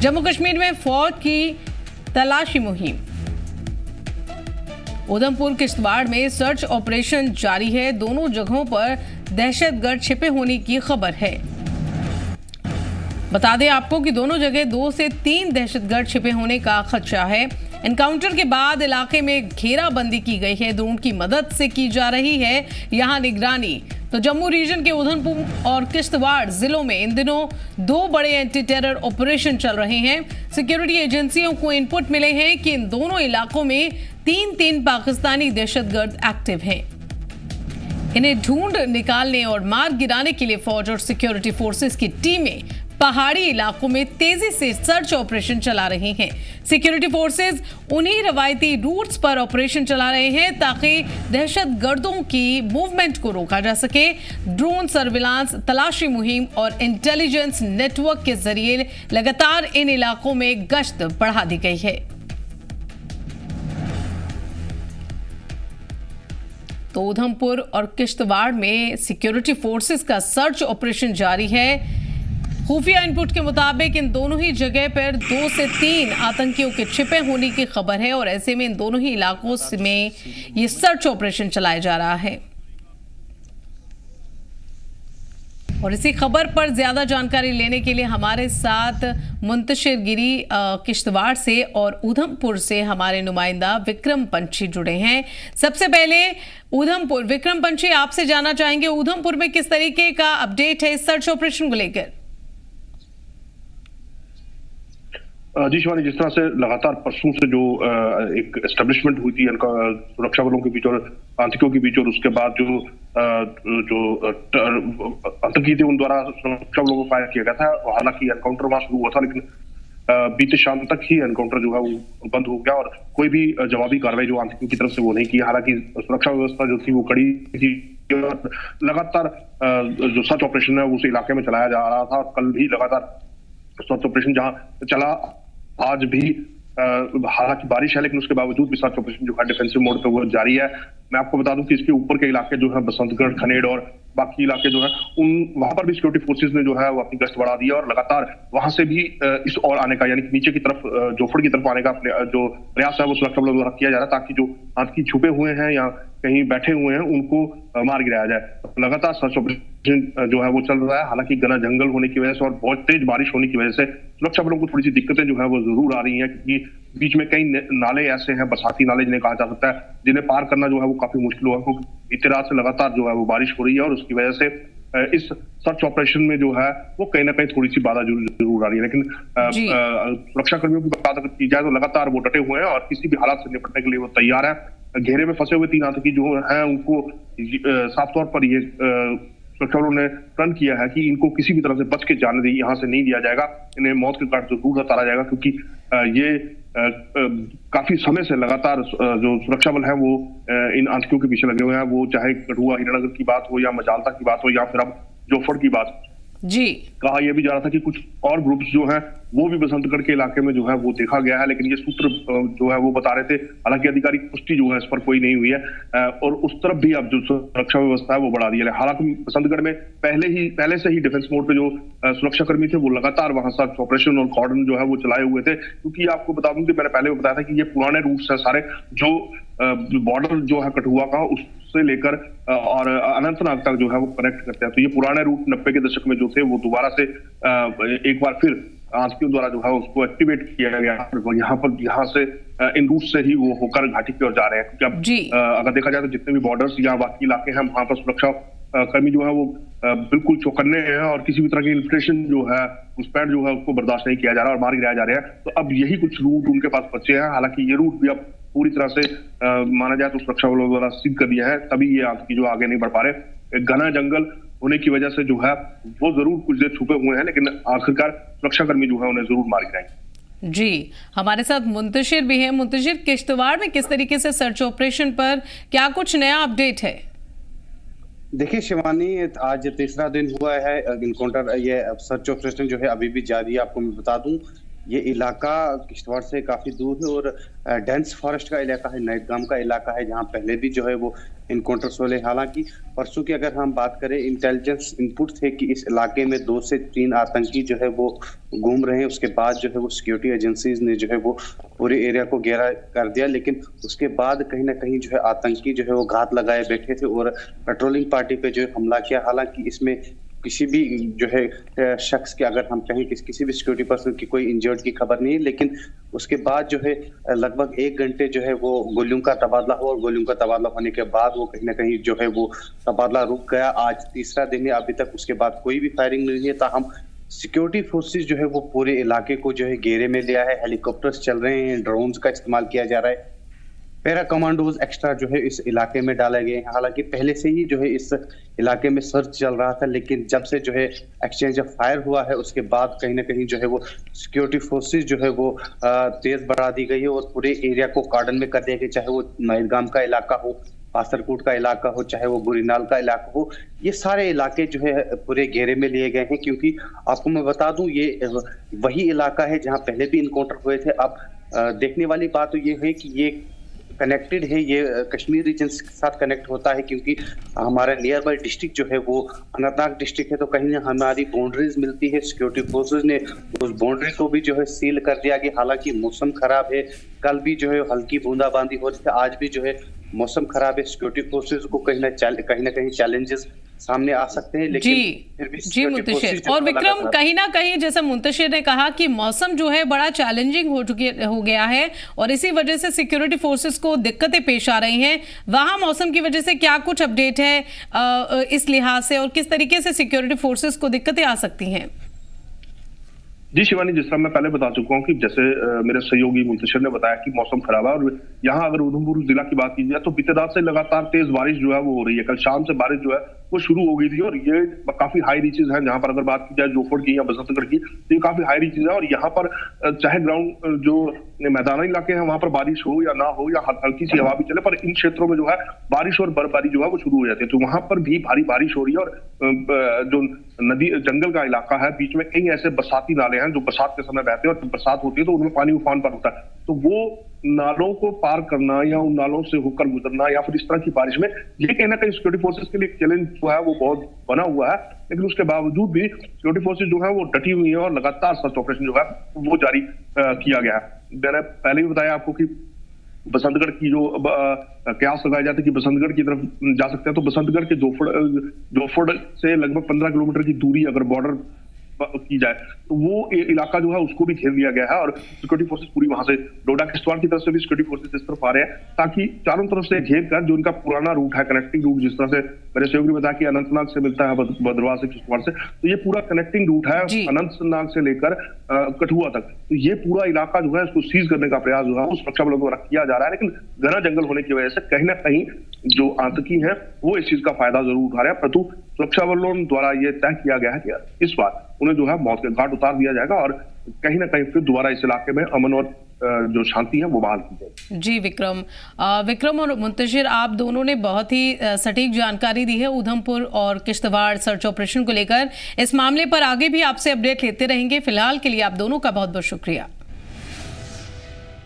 जम्मू कश्मीर में फौज की तलाशी मुहिम। उधमपुर किश्तवाड़ में सर्च ऑपरेशन जारी है। दोनों जगहों पर दहशतगर्द छिपे होने की खबर है। बता दें आपको कि दोनों जगह 2 से 3 दहशतगर्द छिपे होने का खदशा है। एनकाउंटर के बाद इलाके में घेराबंदी की गई है। ड्रोन की मदद से की जा रही है यहां निगरानी। तो जम्मू रीजन के उधमपुर और किश्तवाड़ जिलों में इन दिनों 2 बड़े एंटी टेरर ऑपरेशन चल रहे हैं। सिक्योरिटी एजेंसियों को इनपुट मिले हैं कि इन दोनों इलाकों में 3 पाकिस्तानी दहशतगर्द एक्टिव हैं। इन्हें ढूंढ निकालने और मार गिराने के लिए फौज और सिक्योरिटी फोर्सेस की टीमें पहाड़ी इलाकों में तेजी से सर्च ऑपरेशन चला रहे हैं। सिक्योरिटी फोर्सेस उन्हीं रवायती रूट्स पर ऑपरेशन चला रहे हैं ताकि दहशतगर्दों की मूवमेंट को रोका जा सके। ड्रोन सर्विलांस, तलाशी मुहिम और इंटेलिजेंस नेटवर्क के जरिए लगातार इन इलाकों में गश्त बढ़ा दी गई है। तो उधमपुर और किश्तवाड़ में सिक्योरिटी फोर्सेस का सर्च ऑपरेशन जारी है। खुफिया इनपुट के मुताबिक इन दोनों ही जगह पर 2 से 3 आतंकियों के छिपे होने की खबर है और ऐसे में इन दोनों ही इलाकों में ये सर्च ऑपरेशन चलाया जा रहा है। और इसी खबर पर ज्यादा जानकारी लेने के लिए हमारे साथ मुंतशिर गिरी किश्तवाड़ से और उधमपुर से हमारे नुमाइंदा विक्रम पंछी जुड़े हैं। सबसे पहले उधमपुर, विक्रम पंछी आपसे जानना चाहेंगे उधमपुर में किस तरीके का अपडेट है इस सर्च ऑपरेशन को लेकर? जी शिवानी, जिस तरह से लगातार परसों से जो एक एस्टेब्लिशमेंट हुई थी सुरक्षा बलों के बीच और आतंकियों के बीच, और उसके बाद जो आतंकी थे उन द्वारा सुरक्षा बलों को फायर किया गया था। हालांकि एनकाउंटर वहां शुरू हुआ था, लेकिन बीते शाम तक ही एनकाउंटर जो है वो बंद हो गया और कोई भी जवाबी कार्रवाई जो आतंकियों की तरफ से वो नहीं की। हालांकि सुरक्षा व्यवस्था जो थी वो कड़ी थी। लगातार जो सर्च ऑपरेशन है उस इलाके में चलाया जा रहा था। कल भी लगातार सर्च ऑपरेशन जहां चला, आज भी हालांकि बारिश है लेकिन उसके बावजूद भी सर्च ऑपरेशन जो है डिफेंसिव मोड पे वो जारी है। मैं आपको बता दूं कि इसके ऊपर के इलाके जो है बसंतगढ़, खनेड़ और बाकी इलाके जो है वहां पर भी सिक्योरिटी फोर्सेस ने जो है वो अपनी गश्त बढ़ा दी है और लगातार वहां से भी इस ओर आने का, यानी कि नीचे की तरफ जोफड़ की तरफ आने का जो प्रयास है वो सुरक्षा बलों द्वारा किया जा रहा है ताकि जो आतंकी छुपे हुए हैं या कहीं बैठे हुए हैं उनको मार गिराया जाए। लगातार सर्च ऑपरेशन जो है वो चल रहा है। हालांकि घना जंगल होने की वजह से और बहुत तेज बारिश होने की वजह से सुरक्षा बलों को थोड़ी सी दिक्कतें जो है वो जरूर आ रही हैं, क्योंकि बीच में कई नाले ऐसे हैं, बरसाती नाले जिन्हें कहा जा सकता है, जिन्हें पार करना जो है वो काफी मुश्किल हुआ, क्योंकि बीती रात से लगातार जो है वो बारिश हो रही है और उसकी वजह से इस सर्च ऑपरेशन में जो है वो कहीं ना कहीं थोड़ी सी बाधा जरूर आ रही है। लेकिन सुरक्षा कर्मियों की बात अगर की जाए तो लगातार वो डटे हुए हैं और किसी भी हालात से निपटने के लिए वो तैयार है। घेरे में फंसे हुए 3 आतंकी जो हैं उनको साफ तौर पर ये सुरक्षा बलों ने प्रण किया है कि इनको किसी भी तरह से बच के जाने दी यहाँ से नहीं दिया जाएगा। इन्हें मौत के घाट जरूर उतारा जाएगा, क्योंकि ये काफी समय से लगातार जो सुरक्षा बल है वो इन आतंकियों के पीछे लगे हुए हैं। वो चाहे कठुआ हीरानगर की बात हो या मजालता की बात हो या फिर अब जोफड़ की बात जी। कहा यह भी जा रहा था कि कुछ और ग्रुप्स जो हैं वो भी बसंतगढ़ के इलाके में जो है वो देखा गया है, लेकिन ये सूत्र जो है वो बता रहे थे। हालांकि आधिकारिक पुष्टि जो है इस पर कोई नहीं हुई है और उस तरफ भी अब जो सुरक्षा व्यवस्था है वो बढ़ा दी है। हालांकि बसंतगढ़ में पहले से ही डिफेंस मोड पे जो सुरक्षा कर्मी थे वो लगातार वहां सर्च ऑपरेशन और कॉर्डन जो है वो चलाए हुए थे, क्योंकि आपको बता दूं कि मैंने पहले बताया था कि ये पुराने रूट्स है सारे, जो बॉर्डर जो है कठुआ का उससे लेकर और अनंतनाग तक जो है वो कनेक्ट करते हैं। तो ये पुराने रूट 90 के दशक में जो थे वो दोबारा से एक बार फिर आतंकियों द्वारा जो है उसको एक्टिवेट किया गया। यहाँ से इन रूट से ही वो होकर घाटी की ओर जा रहे हैं, क्योंकि अब अगर देखा जाए तो जितने भी बॉर्डर्स या बाकी इलाके हैं वहां पर सुरक्षा कर्मी जो है वो बिल्कुल चौकन्ने हैं और किसी भी तरह की इन्फिल्ट्रेशन जो है घुसपैठ जो है उसको बर्दाश्त नहीं किया जा रहा और मार गिराया जा रहे हैं। तो अब यही कुछ रूट उनके पास बचे हैं। हालांकि ये रूट भी अब पूरी तरह से माना जाए तो सुरक्षा बलों द्वारा सील कर दिया है, तभी ये आतंकी जो आगे नहीं बढ़ पा रहे। घना जंगल होने की वजह से जो है वो जरूर कुछ देर छुपे हुए हैं, लेकिन आखिरकार सुरक्षा कर्मी जो है उन्हें जरूर मार गिराएंगे। जी, हमारे साथ मुंतशिर भी है। मुंतशिर, किश्तवाड़ में किस तरीके से सर्च ऑपरेशन पर क्या कुछ नया अपडेट है? देखिए शिवानी, आज 3रा दिन हुआ है इनकाउंटर, ये सर्च ऑपरेशन जो है अभी भी जारी है। आपको मैं बता दूं ये इलाका किश्तवाड़ से काफी दूर है और डेंस फॉरेस्ट का इलाका है, नाइटगाम का इलाका है, जहां पहले भी जो है वो इनकाउंटर्स हुए। हालांकि परसों की अगर हम बात करें, इंटेलिजेंस इनपुट थे कि इस इलाके में 2 से 3 आतंकी जो है वो घूम रहे हैं। उसके बाद जो है वो सिक्योरिटी एजेंसीज ने जो है वो पूरे एरिया को घेरा कर दिया, लेकिन उसके बाद कहीं ना कहीं जो है आतंकी जो है वो घात लगाए बैठे थे और पेट्रोलिंग पार्टी पे जो हमला किया। हालांकि इसमें किसी भी जो है शख्स के, अगर हम कहें कि किसी भी सिक्योरिटी पर्सन की कोई इंजर्ड की खबर नहीं है, लेकिन उसके बाद जो है लगभग 1 घंटे जो है वो गोलियों का तबादला हुआ और गोलियों का तबादला होने के बाद वो कहीं ना कहीं जो है वो तबादला रुक गया। आज तीसरा दिन है, अभी तक उसके बाद कोई भी फायरिंग नहीं है। ताहम सिक्योरिटी फोर्सेस जो है वो पूरे इलाके को जो है घेरे में लिया है। हेलीकॉप्टर्स चल रहे हैं, ड्रोन्स का इस्तेमाल किया जा रहा है, पैरा कमांडोज एक्स्ट्रा जो है इस इलाके में डाले गए हैं। हालांकि पहले से ही जो है इस इलाके में सर्च चल रहा था, लेकिन जब से जो है एक्सचेंज ऑफ फायर हुआ है उसके बाद कहीं ना कहीं जो है वो सिक्योरिटी फोर्सेस जो है वो तेज बढ़ा दी गई है और पूरे एरिया को कार्डन में कर दिया गया, चाहे वो नाइटगाम का इलाका हो, पासरकोट का इलाका हो, चाहे वो बुरीनाल का इलाका हो। ये सारे इलाके जो है पूरे घेरे में लिए गए हैं, क्योंकि आपको मैं बता दूं ये वही इलाका है जहां पहले भी इनकाउंटर हुए थे। अब देखने वाली बात तो ये है कि ये कनेक्टेड है, ये कश्मीर रीजन के साथ कनेक्ट होता है, क्योंकि हमारा नियर बाय डिस्ट्रिक्ट जो है वो अनंतनाग डिस्ट्रिक्ट है, तो कहीं ना हमारी बाउंड्रीज मिलती है। सिक्योरिटी फोर्सेस ने उस बाउंड्री को भी जो है सील कर दिया गया। हालांकि मौसम खराब है, कल भी जो है हल्की बूंदाबांदी हो रही है, आज भी जो है मौसम खराब है। सिक्योरिटी फोर्सेस को कहीं ना कहीं चैलेंजेस सामने आ सकते हैं, लेकिन फिर भी जी मुंतशिर और विक्रम, कहीं ना कहीं जैसा मुंतशिर ने कहा कि मौसम जो है बड़ा चैलेंजिंग हो गया है और इसी वजह से सिक्योरिटी फोर्सेस को दिक्कतें पेश आ रही हैं। वहां मौसम की वजह से क्या कुछ अपडेट है इस लिहाज से, और किस तरीके से सिक्योरिटी फोर्सेस को दिक्कतें आ सकती हैं? जी शिवानी, जिस तरह मैं पहले बता चुका हूँ कि जैसे मेरे सहयोगी मुंतशिर ने बताया कि मौसम खराब है और यहाँ अगर उधमपुर जिला की बात की जाए तो बीते रात से लगातार तेज बारिश जो है वो हो रही है। कल शाम से बारिश जो है वो शुरू हो गई थी और ये काफी हाई रीचेज है। जहां पर अगर बात की जाए जोफड़ की या बसंतगढ़ की, तो ये काफी हाई रीचेज है और यहाँ पर चाहे ग्राउंड जो मैदानी इलाके हैं वहां पर बारिश हो या ना हो या हल्की सी हवा भी चले, पर इन क्षेत्रों में जो है बारिश और बर्फबारी जो है वो शुरू हो जाती है। तो वहां पर भी भारी बारिश हो रही है और जो नदी जंगल का इलाका है, बीच में कई ऐसे बरसाती नाले हैं जो बरसात के समय बहते हैं और बरसात होती है तो उनमें पानी उफान पर होता है। तो वो नालों को पार करना या उन नालों से होकर गुजरना या फिर इस तरह की बारिश में, ये कहीं ना कहीं सिक्योरिटी फोर्सेस के लिए चैलेंज जो है वो बहुत बना हुआ है। लेकिन उसके बावजूद भी सिक्योरिटी फोर्सेस जो है वो डटी हुई है और लगातार सर्च ऑपरेशन जो है वो जारी किया गया है। मैंने पहले भी बताया आपको कि बसंतगढ़ की जो कयास लगाए जाते हैं कि बसंतगढ़ की तरफ जा सकते हैं, तो बसंतगढ़ के जोफड़ से लगभग 15 किलोमीटर की दूरी अगर बॉर्डर की जाए तो वो इलाका जो है उसको भी घेर लिया गया है और सिक्योरिटी फोर्सेस पूरी वहां से डोडा किश्तवाड़ की तरफ से भी सिक्योरिटी फोर्सेस इस तरफ आ रहे हैं, ताकि चारों तरफ से घेर कर जो इनका पुराना रूट है, कनेक्टिंग रूट, जिस तरह से मेरे सहयोगी ने बताया कि अनंतनाग से मिलता है भद्रवाह से किश्तवाड़ से, तो ये पूरा कनेक्टिंग रूट है अनंतनाग से लेकर कठुआ तक। तो ये पूरा इलाका जो है इसको सीज करने का प्रयास जो है वो सुरक्षा बलों द्वारा किया जा रहा है, लेकिन घना जंगल होने की वजह से कहीं ना कहीं जो आतंकी हैं वो इस चीज का फायदा जरूर उठा रहे हैं। परंतु सुरक्षा बलों द्वारा ये तय किया गया है कि इस बार उन्हें जो है मौत के घाट उतार दिया जाएगा और कहीं ना कहीं फिर दोबारा इस इलाके में अमन और जो शांति है वो बहाल की जाएगी। जी विक्रम और मुंतशिर, आप दोनों ने बहुत ही सटीक जानकारी दी है उधमपुर और किश्तवाड़ सर्च ऑपरेशन को लेकर। इस मामले पर आगे भी आपसे अपडेट लेते रहेंगे। फिलहाल के लिए आप दोनों का बहुत बहुत शुक्रिया।